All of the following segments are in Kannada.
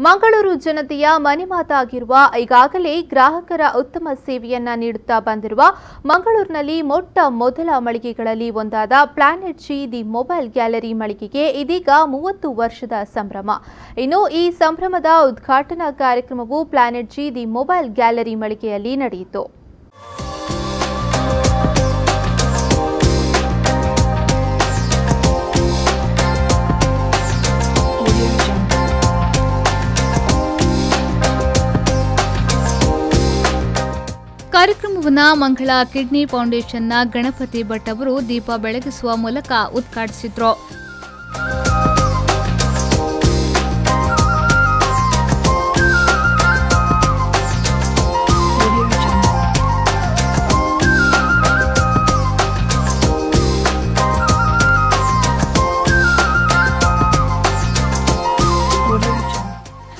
ಮಂಗಳೂರು ಜನತೆಯ ಮನೆ ಮಾತಾಗಿರುವ ಈಗಾಗಲೇ ಗ್ರಾಹಕರ ಉತ್ತಮ ಸೇವೆಯನ್ನ ನೀಡುತ್ತಾ ಬಂದಿರುವ ಮಂಗಳೂರಿನಲ್ಲಿ ಮೊದಲ ಮಳಿಗೆಗಳಲ್ಲಿ ಒಂದಾದ Planet G the mobile gallery ಮಳಿಗೆಗೆ ಇದೀಗ 30 ವರ್ಷದ ಸಂಭ್ರಮ. ಇನ್ನು ಈ ಸಂಭ್ರಮದ ಉದ್ಘಾಟನಾ ಕಾರ್ಯಕ್ರಮವು Planet G the mobile gallery ಮಳಿಗೆಯಲ್ಲಿ ನಡೆಯಿತು. ಕಾರ್ಯಕ್ರಮವನ್ನು ಮಂಗಳ ಕಿಡ್ನಿ ಫೌಂಡೇಶನ್ನ ಗಣಪತಿ ಭಟ್ ಅವರು ದೀಪ ಬೆಳಗಿಸುವ ಮೂಲಕ ಉದ್ಘಾಟಿಸಿದರು.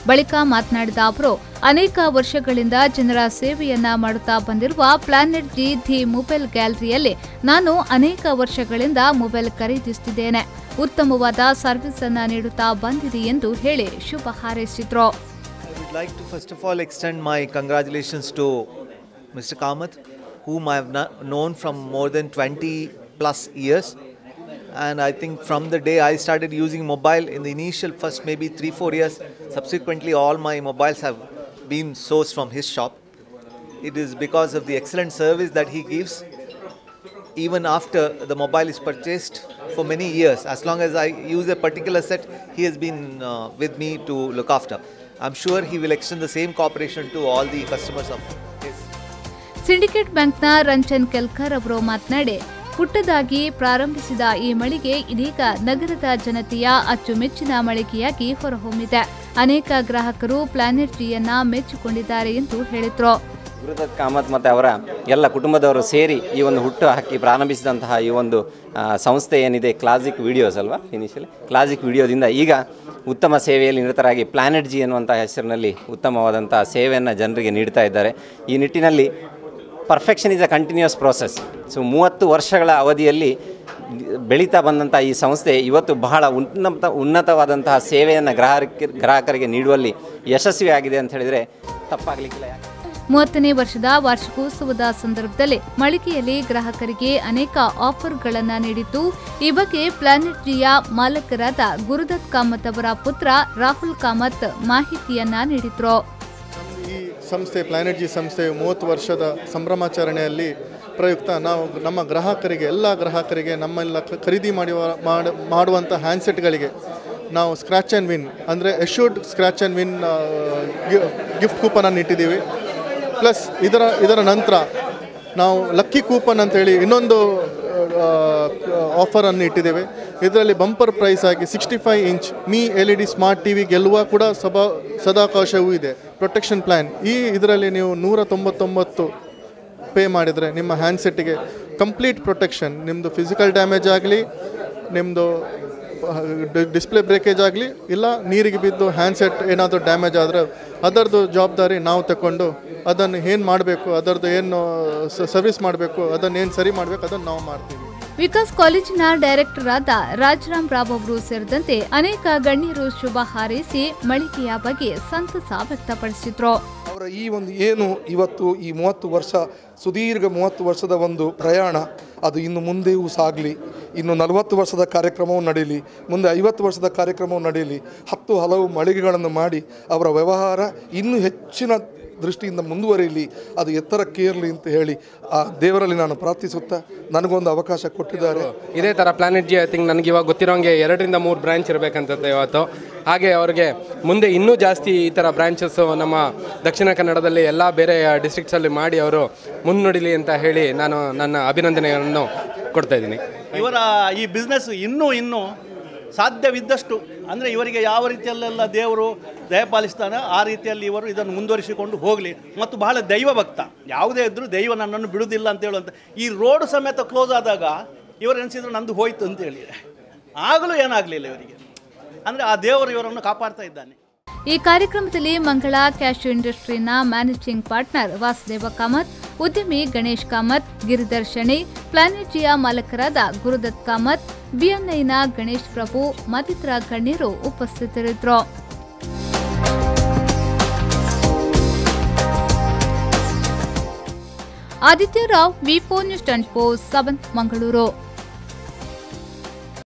ಬಳಿಕ ಮಾತನಾಡಿದ ಅವರು, ಅನೇಕ ವರ್ಷಗಳಿಂದ ಜನರ ಸೇವೆಯನ್ನ ಮಾಡುತ್ತಾ ಬಂದಿರುವ ಪ್ಲಾನೆಟ್ ಜಿ ದಿ ಮೊಬೈಲ್ ಗ್ಯಾಲರಿಯಲ್ಲಿ ನಾನು ಅನೇಕ ವರ್ಷಗಳಿಂದ ಮೊಬೈಲ್ ಖರೀದಿಸುತ್ತಿದ್ದೇನೆ. ಉತ್ತಮವಾದ ಸರ್ವಿಸ್ ಅನ್ನು ನೀಡುತ್ತಾ ಬಂದಿದೆ ಎಂದು ಹೇಳಿ ಶುಭ ಹಾರೈಸಿದರು. I would like to first of all extend my congratulations to Mr. Kamath, whom I have known from more than 20 plus years. And I think from the day I started using mobile in the initial first maybe 3-4 years, subsequently all my mobiles have been sourced from his shop. It is because of the excellent service that he gives even after the mobile is purchased for many years. As long as I use a particular set, he has been with me to look after. I'm sure he will extend the same cooperation to all the customers of his. Syndicate ಬ್ಯಾಂಕ್ನ ರಂಜನ್ ಕೆಲ್ಕರ್ ಅವರು ಮಾತನಾಡಿ, ಪುಟ್ಟದಾಗಿ ಪ್ರಾರಂಭಿಸಿದ ಈ ಮಳಿಗೆ ಇದೀಗ ನಗರದ ಜನತೆಯ ಅಚ್ಚುಮೆಚ್ಚಿನ ಮಳಿಗೆಯಾಗಿ ಹೊರಹೊಮ್ಮಿದೆ. ಅನೇಕ ಗ್ರಾಹಕರು ಪ್ಲಾನೆಟ್ ಜಿಯನ್ನ ಮೆಚ್ಚಿಕೊಂಡಿದ್ದಾರೆ ಎಂದು ಹೇಳಿದರು. ಗುರುದತ್ ಕಾಮತ್ ಮತ್ತು ಅವರ ಎಲ್ಲ ಕುಟುಂಬದವರು ಸೇರಿ ಈ ಒಂದು ಹುಟ್ಟು ಹಾಕಿ ಪ್ರಾರಂಭಿಸಿದಂತಹ ಈ ಒಂದು ಸಂಸ್ಥೆ ಏನಿದೆ, ಕ್ಲಾಸಿಕ್ ವಿಡಿಯೋಸ್ ಅಲ್ವಾ, ಇನಿಷಿಯಲಿ ಕ್ಲಾಸಿಕ್ ವಿಡಿಯೋದಿಂದ ಈಗ ಉತ್ತಮ ಸೇವೆಯಲ್ಲಿ ನಿರತರಾಗಿ ಪ್ಲಾನೆಟ್ ಜಿ ಎನ್ನುವಂಥ ಹೆಸರಿನಲ್ಲಿ ಉತ್ತಮವಾದಂಥ ಸೇವೆಯನ್ನು ಜನರಿಗೆ ನೀಡ್ತಾ ಇದ್ದಾರೆ. ಈ ನಿಟ್ಟಿನಲ್ಲಿ perfection is a continuous process. So 30 ವರ್ಷಗಳ ಅವಧಿಯಲ್ಲಿ ಬೆಳೀತಾ ಬಂದಂಥ ಈ ಸಂಸ್ಥೆ ಇವತ್ತು ಬಹಳ ಉನ್ನತವಾದಂತಹ ಸೇವೆಯನ್ನು ಗ್ರಾಹಕರಿಗೆ ನೀಡುವಲ್ಲಿ ಯಶಸ್ವಿಯಾಗಿದೆ ಅಂತ ಹೇಳಿದರೆ ತಪ್ಪಾಗಲಿಕ್ಕಿಲ್ಲ. 30ನೇ ವರ್ಷದ ವಾರ್ಷಿಕೋತ್ಸವದ ಸಂದರ್ಭದಲ್ಲಿ ಮಳಿಗೆಯಲ್ಲಿ ಗ್ರಾಹಕರಿಗೆ ಅನೇಕ ಆಫರ್ಗಳನ್ನು ನೀಡಿದ್ದು, ಈ ಬಗ್ಗೆ ಪ್ಲಾನೆಟ್ ಜಿಯ ಮಾಲಕರಾದ ಗುರುದತ್ ಕಾಮತ್ ಅವರ ಪುತ್ರ ರಾಹುಲ್ ಕಾಮತ್ ಮಾಹಿತಿಯನ್ನ ನೀಡಿದ್ರು. ಈ ಸಂಸ್ಥೆ ಪ್ಲಾನೆಟ್ ಜಿ ಸಂಸ್ಥೆ 30 ವರ್ಷದ ಸಂಭ್ರಮಾಚರಣೆಯಲ್ಲಿ ಪ್ರಯುಕ್ತ ನಾವು ನಮ್ಮ ಗ್ರಾಹಕರಿಗೆ, ಎಲ್ಲ ಗ್ರಾಹಕರಿಗೆ, ನಮ್ಮೆಲ್ಲ ಖರೀದಿ ಮಾಡುವಂಥ ಹ್ಯಾಂಡ್ಸೆಟ್ಗಳಿಗೆ ನಾವು ಸ್ಕ್ರ್ಯಾಚ್ ಆ್ಯಂಡ್ ವಿನ್ ಅಂದರೆ ಎಶ್ಯೂರ್ಡ್ ಸ್ಕ್ರ್ಯಾಚ್ ಆ್ಯಂಡ್ ವಿನ್ ಗಿಫ್ಟ್ ಕೂಪನನ್ನು ಇಟ್ಟಿದ್ದೀವಿ. ಪ್ಲಸ್ ಇದರ ನಂತರ ನಾವು ಲಕ್ಕಿ ಕೂಪನ್ ಅಂತೇಳಿ ಇನ್ನೊಂದು ಆಫರನ್ನು ಇಟ್ಟಿದ್ದೇವೆ. ಇದರಲ್ಲಿ ಬಂಪರ್ ಪ್ರೈಸ್ ಆಗಿ 65 inch me LED smart TV ಗೆಲ್ಲುವ ಕೂಡ ಸದಾವಕಾಶವೂ ಇದೆ. ಪ್ರೊಟೆಕ್ಷನ್ ಪ್ಲ್ಯಾನ್ ಇದರಲ್ಲಿ ನೀವು 199 ಪೇ ಮಾಡಿದರೆ ನಿಮ್ಮ ಹ್ಯಾಂಡ್ಸೆಟ್ಟಿಗೆ ಕಂಪ್ಲೀಟ್ ಪ್ರೊಟೆಕ್ಷನ್, ನಿಮ್ಮದು ಫಿಸಿಕಲ್ ಡ್ಯಾಮೇಜ್ ಆಗಲಿ, ನಿಮ್ಮದು ಡಿಸ್ಪ್ಲೇ ಬ್ರೇಕೇಜ್ ಆಗಲಿ, ಇಲ್ಲ ನೀರಿಗೆ ಬಿದ್ದು ಹ್ಯಾಂಡ್ಸೆಟ್ ಏನಾದರೂ ಡ್ಯಾಮೇಜ್ ಆದರೆ ಅದರದ್ದು ಜವಾಬ್ದಾರಿ ನಾವು ತಗೊಂಡು ಅದನ್ನು ಏನು ಮಾಡಬೇಕು, ಅದರದ್ದು ಏನು ಸರ್ವಿಸ್ ಮಾಡಬೇಕು, ಅದನ್ನೇನು ಸರಿ ಮಾಡಬೇಕು, ಅದನ್ನು ನಾವು ಮಾಡ್ತೀವಿ. ವಿಕಾಸ್ ಕಾಲೇಜಿನ ಡೈರೆಕ್ಟರ್ ಆದ ರಾಜರಾಮ್ ರಾವ್ ಅವರು ಸೇರಿದಂತೆ ಅನೇಕ ಗಣ್ಯರು ಶುಭ ಹಾರೈಸಿ ಮಳಿಗೆಯ ಬಗ್ಗೆ ಸಂತಸ ವ್ಯಕ್ತಪಡಿಸಿದ್ರು. ಅವರ ಈ ಒಂದು ಏನು ಇವತ್ತು ಈ 30 ವರ್ಷ ಸುದೀರ್ಘ 30 ವರ್ಷದ ಒಂದು ಪ್ರಯಾಣ ಅದು ಇನ್ನು ಮುಂದೆಯೂ ಸಾಗಲಿ. ಇನ್ನು 40 ವರ್ಷದ ಕಾರ್ಯಕ್ರಮವು ನಡೆಯಲಿ, ಮುಂದೆ 50 ವರ್ಷದ ಕಾರ್ಯಕ್ರಮವು ನಡೆಯಲಿ. ಹಲವು ಮಳಿಗೆಗಳನ್ನು ಮಾಡಿ ಅವರ ವ್ಯವಹಾರ ಇನ್ನೂ ಹೆಚ್ಚಿನ ದೃಷ್ಟಿಯಿಂದ ಮುಂದುವರಿಯಲಿ, ಅದು ಎತ್ತರಕ್ಕೆ ಇರಲಿ ಅಂತ ಹೇಳಿ ಆ ದೇವರಲ್ಲಿ ನಾನು ಪ್ರಾರ್ಥಿಸುತ್ತಾ ನನಗೊಂದು ಅವಕಾಶ ಕೊಟ್ಟಿದ್ದಾರೆ. ಇದೇ ಥರ ಪ್ಲಾನೆಟ್ ಜಿ ಐ ಥಿಂಕ್ ನನಗೆ ಇವಾಗ ಗೊತ್ತಿರೋಂಗೆ 2-3 ಬ್ರಾಂಚ್ ಇರಬೇಕಂತ ಇವತ್ತು. ಹಾಗೆ ಅವ್ರಿಗೆ ಮುಂದೆ ಇನ್ನೂ ಜಾಸ್ತಿ ಈ ಥರ ಬ್ರಾಂಚಸ್ಸು ನಮ್ಮ ದಕ್ಷಿಣ ಕನ್ನಡದಲ್ಲಿ ಎಲ್ಲ ಬೇರೆ ಡಿಸ್ಟ್ರಿಕ್ಟ್ಸಲ್ಲಿ ಮಾಡಿ ಅವರು ಮುನ್ನಡೆಯಲಿ ಅಂತ ಹೇಳಿ ನಾನು ನನ್ನ ಅಭಿನಂದನೆಯನ್ನು ಕೊಡ್ತಾ ಇದ್ದೀನಿ. ಇವರ ಈ ಬಿಸ್ನೆಸ್ ಇನ್ನೂ ಸಾಧ್ಯವಿದ್ದಷ್ಟು ಅಂದರೆ ಇವರಿಗೆ ಯಾವ ರೀತಿಯಲ್ಲೆಲ್ಲ ದೇವರು ದಯಪಾಲಿಸ್ತಾನೆ ಆ ರೀತಿಯಲ್ಲಿ ಇವರು ಇದನ್ನು ಮುಂದುವರಿಸಿಕೊಂಡು ಹೋಗಲಿ. ಮತ್ತು ಬಹಳ ದೈವ ಭಕ್ತ, ಯಾವುದೇ ಇದ್ದರೂ ದೈವ ನನ್ನನ್ನು ಬಿಡುವುದಿಲ್ಲ ಅಂತ ಹೇಳುವಂಥ. ಈ ರೋಡ್ ಸಮೇತ ಕ್ಲೋಸ್ ಆದಾಗ ಇವರು ಎನಿಸಿದ್ರು ನಂದು ಹೋಯ್ತು ಅಂತೇಳಿ, ಆಗಲೂ ಏನಾಗಲಿಲ್ಲ ಇವರಿಗೆ. ಅಂದರೆ ಆ ದೇವರು ಇವರನ್ನು ಕಾಪಾಡ್ತಾ ಇದ್ದಾನೆ. ಈ ಕಾರ್ಯಕ್ರಮದಲ್ಲಿ ಮಂಗಳ ಕ್ಯಾಶ್ಯೂ ಇಂಡಸ್ಟ್ರಿನ ಮ್ಯಾನೇಜಿಂಗ್ ಪಾರ್ಟ್ನರ್ ವಾಸುದೇವ ಕಾಮತ್, ಉದ್ಯಮಿ ಗಣೇಶ್ ಕಾಮತ್, ಗಿರಿಧರ್ ಶೆಣೈ, ಪ್ಲಾನೆಟ್ ಜಿಯ ಮಾಲಕರಾದ ಗುರುದತ್ ಕಾಮತ್, BNIನ ಗಣೇಶ್ ಪ್ರಭು ಮತ್ತಿತರ ಗಣ್ಯರು ಉಪಸ್ಥಿತರಿದ್ದರು. ಆದಿತ್ಯ ರಾವ್, ವಿ4 ನ್ಯೂಸ್ 24/7 ಮಂಗಳೂರು.